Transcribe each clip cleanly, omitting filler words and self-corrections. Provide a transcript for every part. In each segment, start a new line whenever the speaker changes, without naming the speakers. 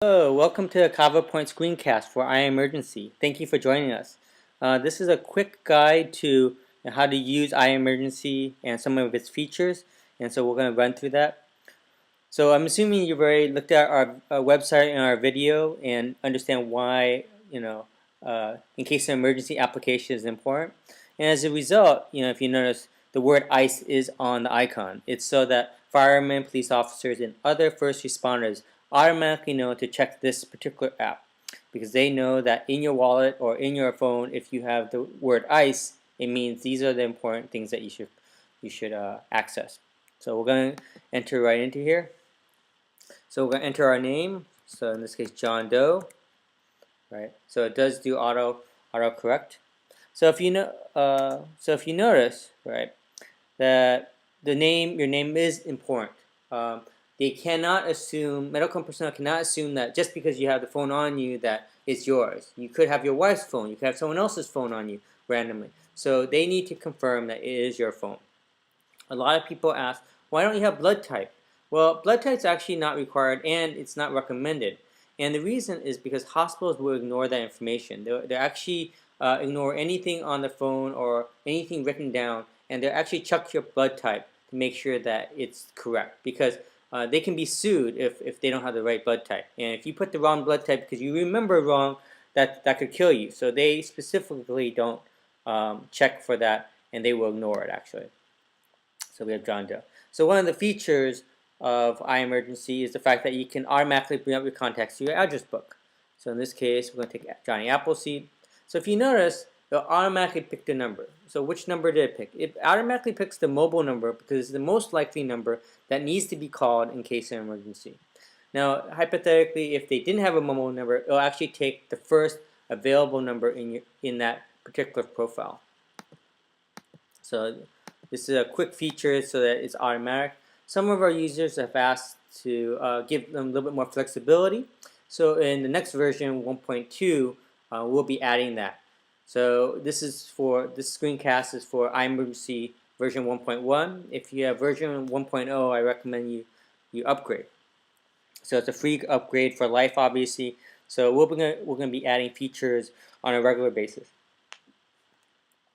Hello, welcome to the Kava Point screencast for iEmergency. Thank you for joining us. This is a quick guide to how to use iEmergency and some of its features, and so we're going to run through that. So I'm assuming you've already looked at our website and our video and understand why, in case of emergency application is important. And as a result, if you notice, the word ICE is on the icon. It's so that firemen, police officers, and other first responders automatically know to check this particular app because they know that in your wallet or in your phone, if you have the word ICE, it means these are the important things that you should access. So we're going to enter right into here. So we're going to enter our name. So in this case, John Doe, right? So it does do auto correct. So if you notice, right, that your name is important. They cannot assume, medical personnel cannot assume that just because you have the phone on you that it's yours. You could have your wife's phone. You could have someone else's phone on you randomly. So they need to confirm that it is your phone. A lot of people ask, why don't you have blood type? Well, blood type is actually not required and it's not recommended. And the reason is because hospitals will ignore that information. They'll actually ignore anything on the phone or anything written down, and they'll actually check your blood type to make sure that it's correct, because they can be sued if they don't have the right blood type. And if you put the wrong blood type because you remember wrong, that could kill you. So they specifically don't check for that, and they will ignore it actually. So we have John Doe. So one of the features of iEmergency is the fact that you can automatically bring up your contacts to your address book. So in this case, we're going to take Johnny Appleseed. So if you notice, it'll automatically pick the number. So which number did it pick? It automatically picks the mobile number because it's the most likely number that needs to be called in case of emergency. Now, hypothetically, if they didn't have a mobile number, it'll actually take the first available number in that particular profile. So this is a quick feature so that it's automatic. Some of our users have asked to give them a little bit more flexibility. So in the next version, 1.2, we'll be adding that. So this screencast is for iEmergency version 1.1. If you have version 1.0, I recommend you upgrade. So it's a free upgrade for life, obviously. So we're going to be adding features on a regular basis.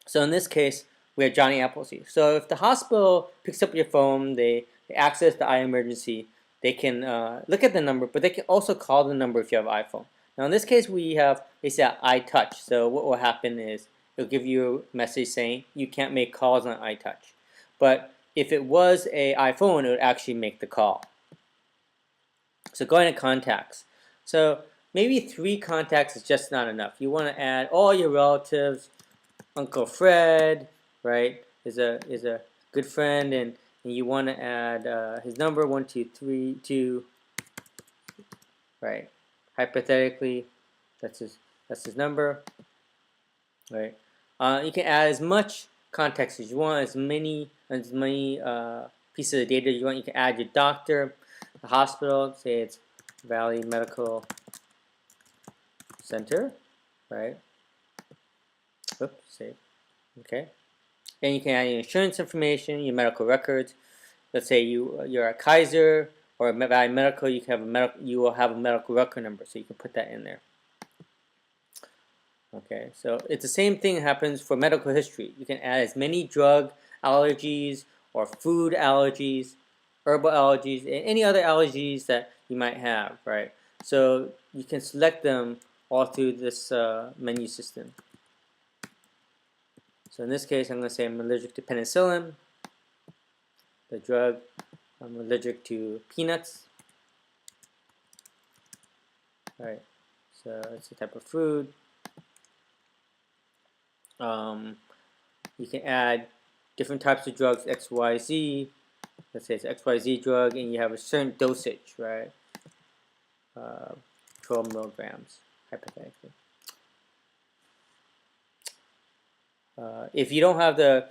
So in this case, we have Johnny Appleseed. So if the hospital picks up your phone, they access the iEmergency, they can look at the number, but they can also call the number if you have an iPhone. Now in this case, they say iTouch. So what will happen is it'll give you a message saying you can't make calls on iTouch. But if it was an iPhone, it would actually make the call. So going to contacts. So maybe 3 contacts is just not enough. You want to add all your relatives. Uncle Fred, right, is a good friend, and you want to add his number 1232, right? Hypothetically, that's his number, right? You can add as much context as you want, as many pieces of data you want. You can add your doctor, the hospital. Say it's Valley Medical Center, right? Oops, save. Okay. Then you can add your insurance information, your medical records. Let's say you're a Kaiser or a Valley Medical. You will have a medical record number, so you can put that in there. Okay, so it's the same thing that happens for medical history. You can add as many drug allergies or food allergies, herbal allergies, and any other allergies that you might have, right? So you can select them all through this menu system. So in this case, I'm going to say I'm allergic to penicillin, the drug. I'm allergic to peanuts. All right, so it's a type of food. You can add different types of drugs, XYZ. Let's say it's XYZ drug, and you have a certain dosage, right? 12 milligrams, hypothetically. If you don't have the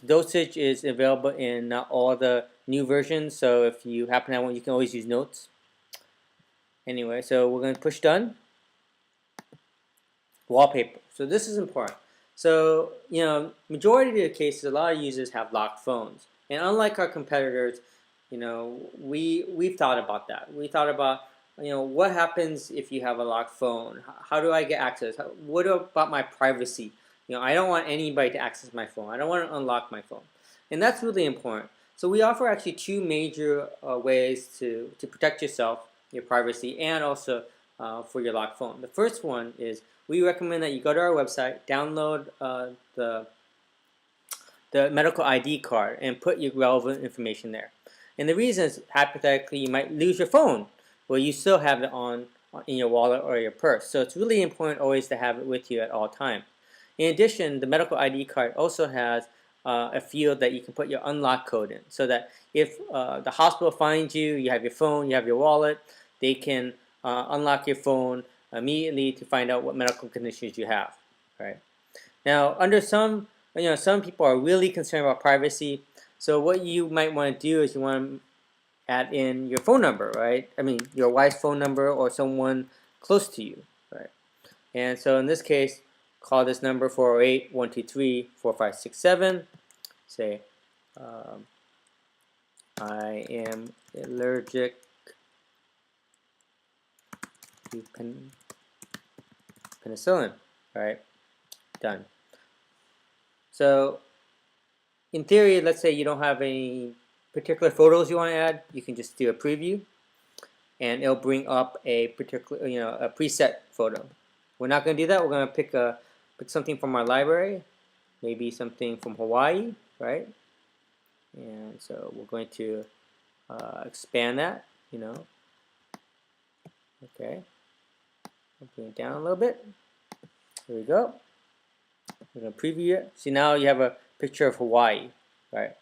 dosage is available in not all the new versions, so if you happen to have one, you can always use notes. Anyway, so we're going to push done. Wallpaper. So this is important. So, majority of the cases, a lot of users have locked phones. And unlike our competitors, we've thought about that. We thought about what happens if you have a locked phone? How do I get access? What about my privacy? I don't want anybody to access my phone. I don't want to unlock my phone. And that's really important. So we offer actually two major ways to protect yourself, your privacy, and also for your locked phone. The first one is we recommend that you go to our website, download the medical ID card, and put your relevant information there. And the reason is, hypothetically, you might lose your phone. Well, you still have it on in your wallet or your purse. So it's really important always to have it with you at all times. In addition, the medical ID card also has a field that you can put your unlock code in, so that if the hospital finds you, you have your phone, you have your wallet, they can unlock your phone immediately to find out what medical conditions you have. Right now, under some people are really concerned about privacy. So what you might want to do is you want to add in your phone number, right? I mean, your wife's phone number or someone close to you, right? And so in this case, call this number 408-123-4567. Say, I am allergic to penicillin, right? Done. So in theory, let's say you don't have any particular photos you want to add, you can just do a preview and it'll bring up a particular, a preset photo. We're not going to do that. We're going to pick something from our library, maybe something from Hawaii, right? And so we're going to expand that, Okay. I'll bring it down a little bit. There we go. We're going to preview it. See, now you have a picture of Hawaii, right?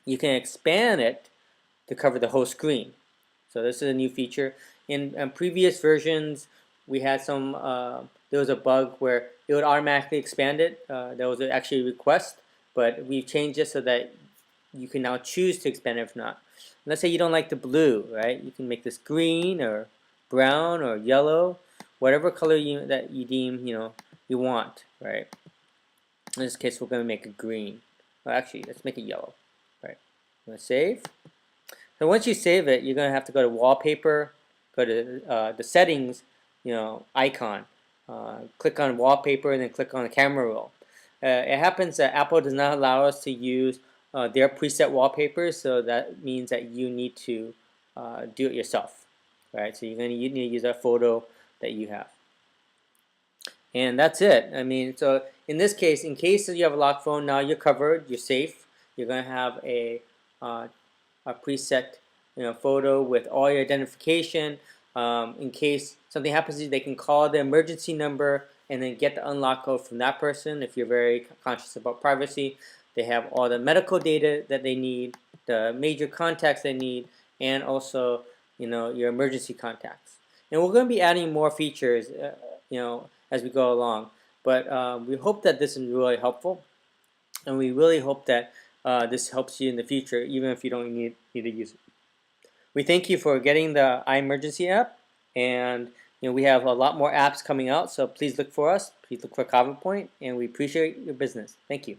You can expand it to cover the whole screen. So this is a new feature. In previous versions, we had there was a bug where it would automatically expand it. There was actually a request, but we've changed it so that you can now choose to expand it if not. Let's say you don't like the blue, right? You can make this green or brown or yellow, whatever color that you deem you want, right? In this case, we're going to make it green. Well, actually, let's make it yellow, right? I'm going to save. So once you save it, you're going to have to go to Wallpaper, go to the Settings, icon, click on Wallpaper, and then click on the camera roll. It happens that Apple does not allow us to use their preset wallpapers, so that means that you need to do it yourself, right? So you need to use a photo that you have. And that's it. I mean, so in this case, in case you have a locked phone, now you're covered, you're safe. You're going to have a preset photo with all your identification. In case something happens to you, they can call the emergency number and then get the unlock code from that person. If you're very conscious about privacy, they have all the medical data that they need, the major contacts they need, and also your emergency contacts. And we're going to be adding more features as we go along, but we hope that this is really helpful, and we really hope that this helps you in the future, even if you don't need to use it. We thank you for getting the iEmergency app, and we have a lot more apps coming out, so please look for us. Please look for Kava Point, and we appreciate your business. Thank you.